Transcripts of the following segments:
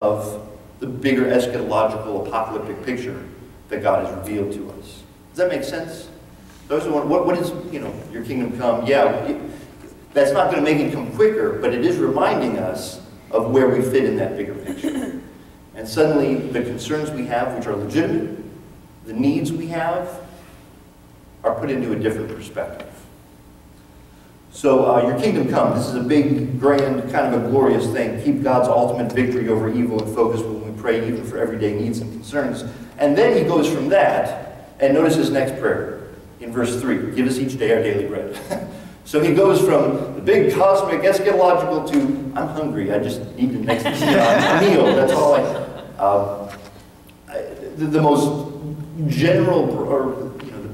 of the bigger eschatological apocalyptic picture that God has revealed to us. Does that make sense? Those are what is, your kingdom come? Yeah, that's not going to make it come quicker, but it is reminding us of where we fit in that bigger picture. And suddenly, the concerns we have, which are legitimate, the needs we have, are put into a different perspective. So, your kingdom come. This is a big, grand, kind of a glorious thing. Keep God's ultimate victory over evil in focus when we pray, even for everyday needs and concerns. And then he goes from that, and notice his next prayer in verse 3. Give us each day our daily bread. So he goes from the big cosmic eschatological to, I'm hungry, I just need the next meal. That's all the most general, or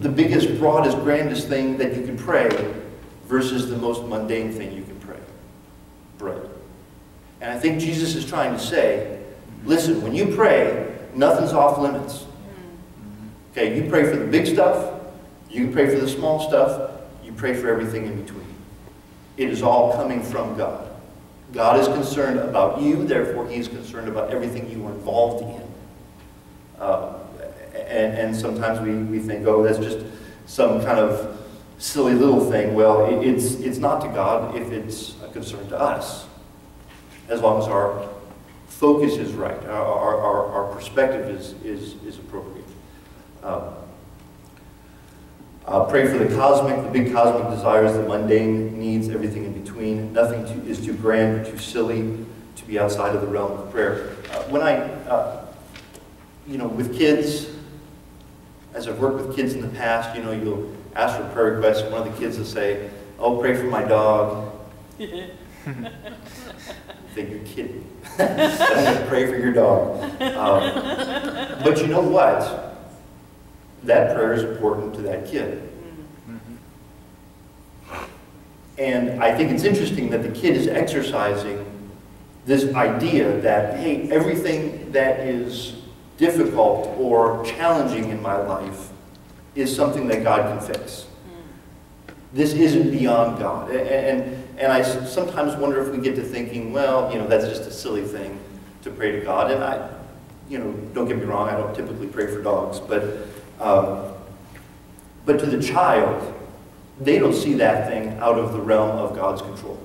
the biggest, broadest, grandest thing that you can pray versus the most mundane thing you can pray. Bread. And I think Jesus is trying to say, listen, when you pray, nothing's off limits. Okay, you pray for the big stuff, you can pray for the small stuff, you pray for everything in between. It is all coming from God. God is concerned about you, therefore he is concerned about everything you are involved in. And sometimes we think, oh, that's just some kind of silly little thing. Well, it's not to God if it's a concern to us, as long as our focus is right, our perspective is appropriate. Pray for the big cosmic desires, the mundane needs, everything in between. Nothing is too grand or too silly to be outside of the realm of prayer. When with kids, as I've worked with kids in the past, you'll ask for prayer requests, and one of the kids will say, oh, pray for my dog. I think you're kidding. I'm going to pray for your dog. But you know what? That prayer is important to that kid. And I think it's interesting that the kid is exercising this idea that, hey, everything that is difficult or challenging in my life is something that God can fix. This isn't beyond God. And I sometimes wonder if we get to thinking, well, that's just a silly thing to pray to God. And don't get me wrong, I don't typically pray for dogs, but to the child, they don't see that thing out of the realm of God's control.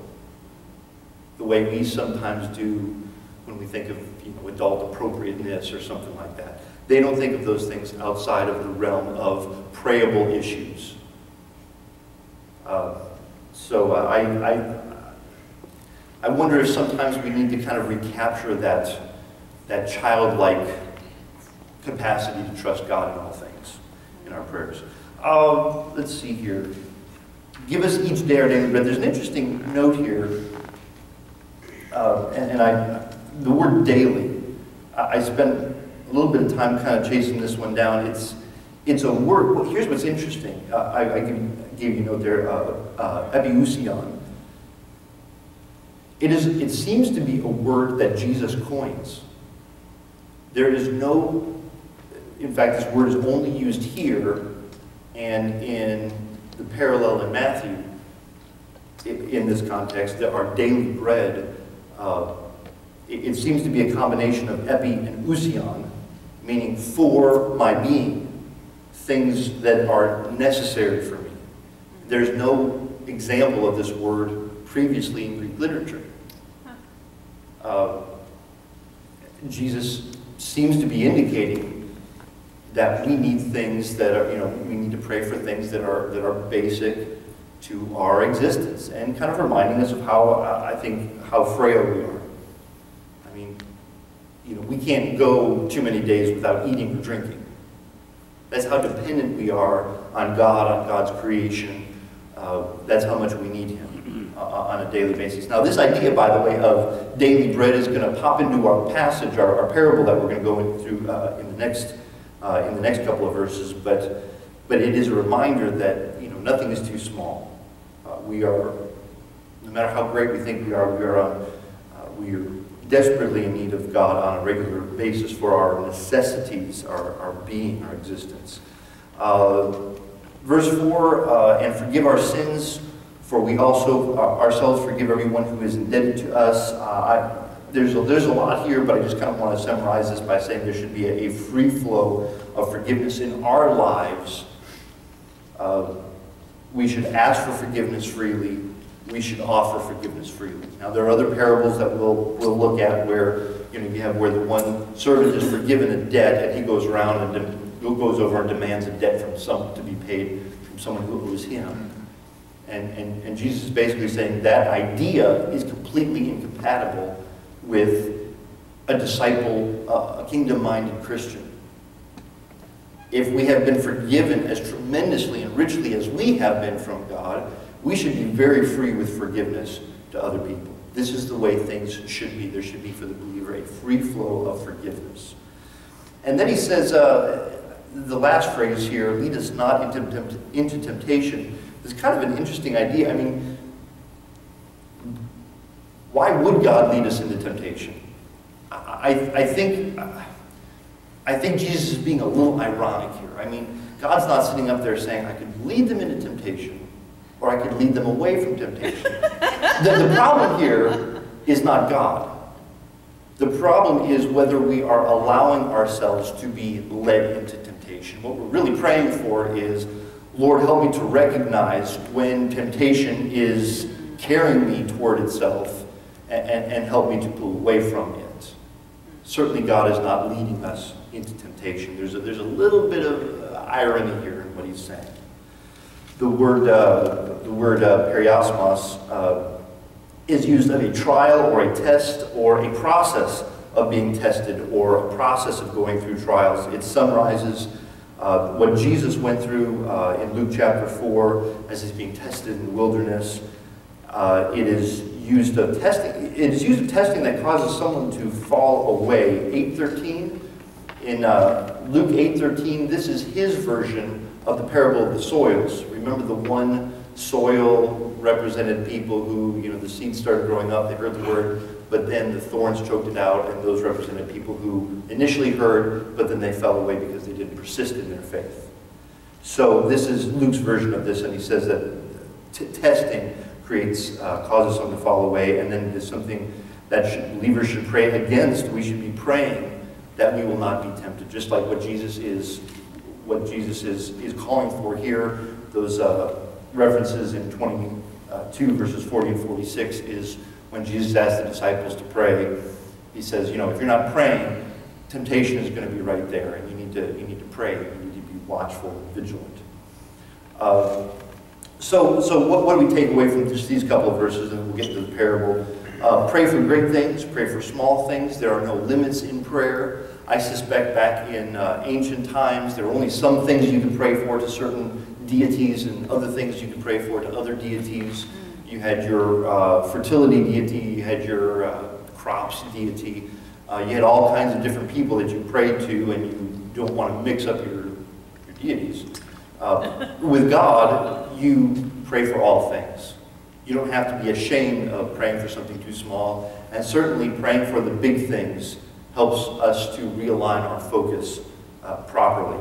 The way we sometimes do when we think of adult appropriateness or something like that. They don't think of those things outside of the realm of prayable issues. So I wonder if sometimes we need to kind of recapture that childlike capacity to trust God in all things in our prayers. Let's see here. Give us each day our daily bread. There's an interesting note here, the word daily. I spent a little bit of time kind of chasing this one down. It's a word. Well, here's what's interesting. I gave you a note there. Epiousion. It seems to be a word that Jesus coins. There is no. In fact, this word is only used here and in the parallel in Matthew. In this context, our daily bread. It seems to be a combination of epi and ousion, meaning for my being, things that are necessary for me. There's no example of this word previously in Greek literature. Jesus seems to be indicating that we need things that are, we need to pray for things that are basic to our existence, and kind of reminding us of how frail we are. I mean, we can't go too many days without eating or drinking. That's how dependent we are on God, on God's creation. That's how much we need Him on a daily basis. Now, this idea, by the way, of daily bread is going to pop into our passage, our parable that we're going to go through in the next couple of verses. But it is a reminder that nothing is too small. We are, no matter how great we think we are desperately in need of God on a regular basis for our necessities, our being, our existence. Verse 4, and forgive our sins, for we also ourselves forgive everyone who is indebted to us. there's a lot here, but I just kind of want to summarize this by saying there should be a free flow of forgiveness in our lives. We should ask for forgiveness freely. We should offer forgiveness freely. Now, there are other parables that we'll look at where you have where the one servant is forgiven a debt, and he goes around and goes over and demands a debt from to be paid from someone who owes him. And Jesus is basically saying that idea is completely incompatible with a disciple, a kingdom-minded Christian. If we have been forgiven as tremendously and richly as we have been from God, we should be very free with forgiveness to other people. This is the way things should be. There should be for the believer a free flow of forgiveness. And then he says, the last phrase here, lead us not into temptation. It's kind of an interesting idea. I mean, why would God lead us into temptation? I think Jesus is being a little ironic here. I mean, God's not sitting up there saying, I could lead them into temptation, or I could lead them away from temptation. The problem here is not God. The problem is whether we are allowing ourselves to be led into temptation. What we're really praying for is, Lord, help me to recognize when temptation is carrying me toward itself, and help me to pull away from it. Certainly God is not leading us into temptation. There's a little bit of irony here in what he's saying. The word periosmos is used of a trial or a test or a process of being tested or a process of going through trials. It summarizes what Jesus went through in Luke chapter 4 as he's being tested in the wilderness. It is used of testing. It is used of testing that causes someone to fall away. 8:13 in Luke 8:13. This is his version of the parable of the soils. Remember, the one soil represented people who, the seed started growing up. They heard the word, but then the thorns choked it out, and those represented people who initially heard, but then they fell away because they didn't persist in their faith. So this is Luke's version of this, and he says that testing causes someone to fall away, and then it is something that believers should pray against. We should be praying that we will not be tempted, just like what Jesus is calling for here. Those references in 22 verses 40 and 46 is when Jesus asked the disciples to pray. He says, if you're not praying, temptation is going to be right there, and you need to pray. You need to be watchful and vigilant. So what do we take away from just these couple of verses, and we'll get to the parable? Pray for great things, pray for small things. There are no limits in prayer. I suspect back in ancient times, there were only some things you could pray for to certain deities and other things you could pray for to other deities. You had your fertility deity, you had your crops deity. You had all kinds of different people that you prayed to, and you don't want to mix up your deities. With God, you pray for all things. You don't have to be ashamed of praying for something too small, and certainly praying for the big things helps us to realign our focus properly.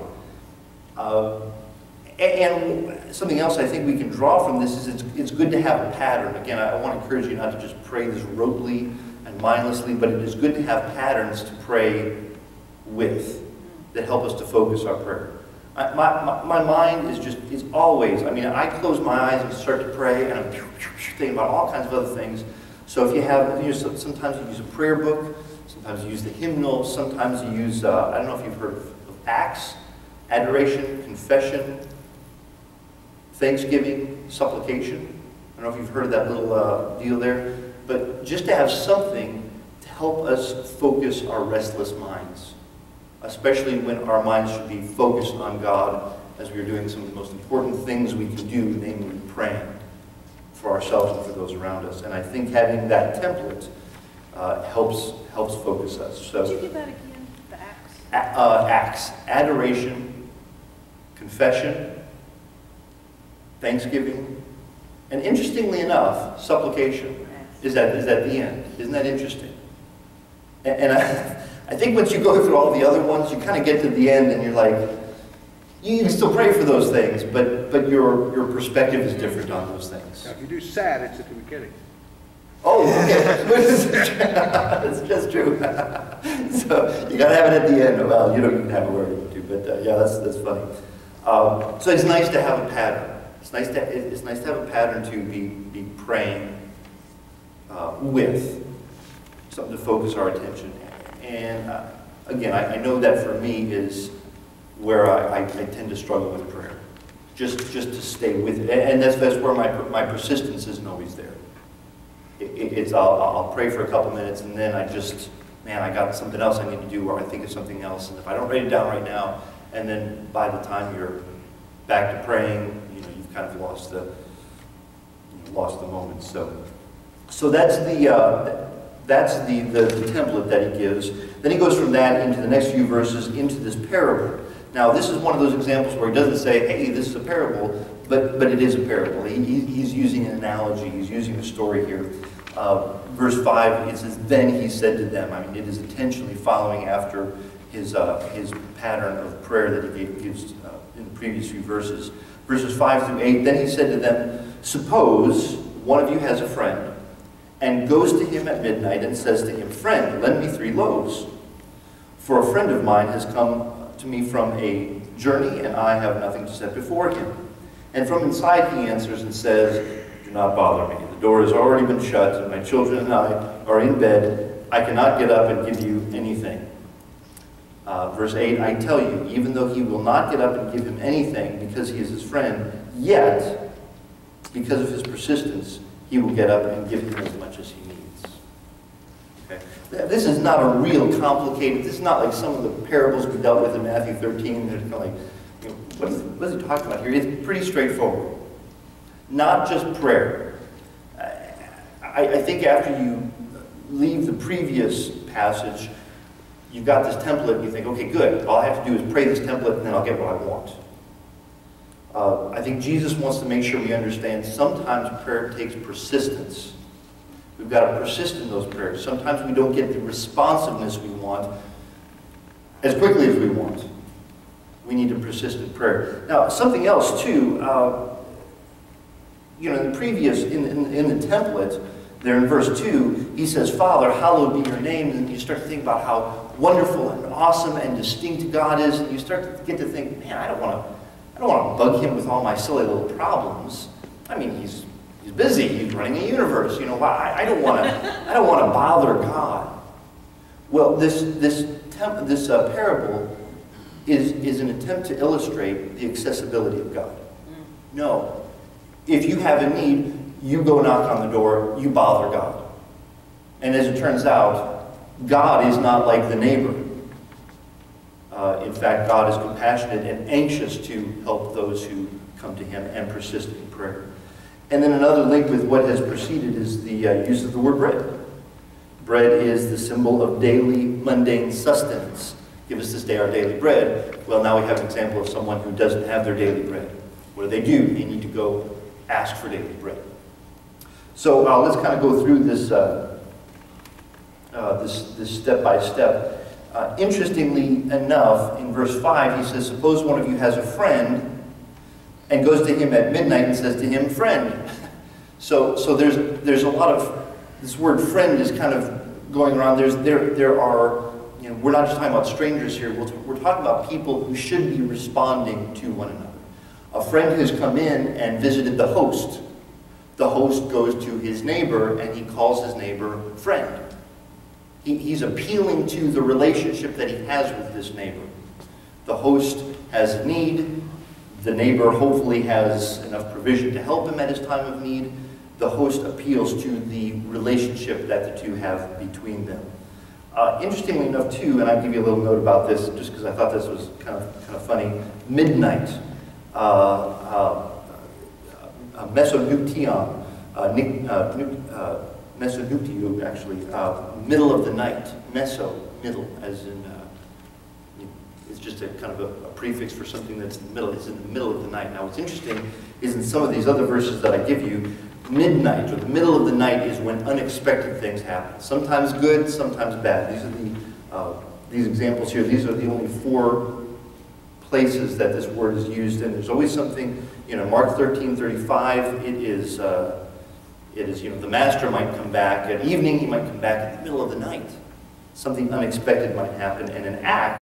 And something else I think we can draw from this is it's good to have a pattern. Again, I want to encourage you not to just pray this rotely and mindlessly, but it is good to have patterns to pray with that help us to focus our prayer. My mind is always, I close my eyes and start to pray, and I'm thinking about all kinds of other things. So if you have, sometimes you use a prayer book, sometimes you use the hymnal, sometimes you use, I don't know if you've heard of acts, adoration, confession, thanksgiving, supplication. I don't know if you've heard of that little deal there, but just to have something to help us focus our restless minds, especially when our minds should be focused on God as we are doing some of the most important things we can do, namely praying for ourselves and for those around us. And I think having that template helps focus us. So, could you give that again, the acts? Acts, adoration, confession, thanksgiving, and interestingly enough, supplication is at the end. Isn't that interesting? And I think once you go through all the other ones, you kind of get to the end and you're like, you can still pray for those things, but your perspective is different on those things. Now, if you do sad, it's at the beginning. Oh, okay. That's true. So you gotta have it at the end. Well, you can have it wherever you want to, but yeah, that's funny. So it's nice to have a pattern. It's nice to have a pattern to be praying with, something to focus our attention. And again, I know that for me is where I tend to struggle with prayer. Just to stay with it, and that's where my persistence isn't always there. It's I'll pray for a couple minutes, and then I got something else I need to do, or I think of something else, and if I don't write it down right now, and then by the time you're back to praying, you've kind of lost the moment. So that's the template that he gives. Then he goes from that into the next few verses into this parable. Now, this is one of those examples where he doesn't say, hey, this is a parable, but it is a parable. He's using an analogy. He's using a story here. Verse 5, it says, then he said to them. I mean, it is intentionally following after his pattern of prayer that he gives in the previous few verses. Verses 5 through 8, then he said to them, suppose one of you has a friend and goes to him at midnight and says to him, friend, lend me 3 loaves. For a friend of mine has come to me from a journey, and I have nothing to set before him. And from inside he answers and says, do not bother me. The door has already been shut, and my children and I are in bed. I cannot get up and give you anything. Verse 8, I tell you, even though he will not get up and give him anything because he is his friend, yet, because of his persistence, he will get up and give him as much as he needs. Okay? This is not a real complicated, this is not like some of the parables we dealt with in Matthew 13. They're kind of like, what is he talking about here? It's pretty straightforward. Not just prayer. I think after you leave the previous passage, you've got this template and you think, okay, good. All I have to do is pray this template and then I'll get what I want. I think Jesus wants to make sure we understand sometimes prayer takes persistence. We've got to persist in those prayers. Sometimes we don't get the responsiveness we want as quickly as we want. We need to persist in prayer. Now, something else too, in the previous, in the template, there in verse 2, he says, Father, hallowed be your name. And you start to think about how wonderful and awesome and distinct God is. And you start to get to think, man, I don't want to bug him with all my silly little problems. I mean, he's busy. He's running a universe. I don't want to bother God. Well, this parable is an attempt to illustrate the accessibility of God. No, if you have a need, you go knock on the door. You bother God, and as it turns out, God is not like the neighbor. In fact, God is compassionate and anxious to help those who come to him and persist in prayer. And then another link with what has preceded is the use of the word bread. Bread is the symbol of daily, mundane sustenance. Give us this day our daily bread. Well, now we have an example of someone who doesn't have their daily bread. What do? They need to go ask for daily bread. So let's kind of go through this this step by step. Interestingly enough, in verse 5, he says, suppose one of you has a friend and goes to him at midnight and says to him, friend. So there's a lot of, this word friend is kind of going around. There are, we're not just talking about strangers here. We're talking about people who should be responding to one another. A friend who's come in and visited the host. The host goes to his neighbor and he calls his neighbor friend. He's appealing to the relationship that he has with this neighbor. The host has a need. The neighbor hopefully has enough provision to help him at his time of need. The host appeals to the relationship that the two have between them. Interestingly enough, too, and I'll give you a little note about this, just because I thought this was kind of funny. Midnight, mesonuktion, mesonuktiu, actually, middle of the night. Meso, middle, as in, it's just a kind of a prefix for something that's in the middle. It's in the middle of the night. Now, what's interesting is in some of these other verses that I give you, midnight, or the middle of the night, is when unexpected things happen. Sometimes good, sometimes bad. These are these examples here. These are the only 4 places that this word is used in. There's always something, Mark 13:35, it is It is, the master might come back at evening, he might come back in the middle of the night. Something unexpected might happen, and an act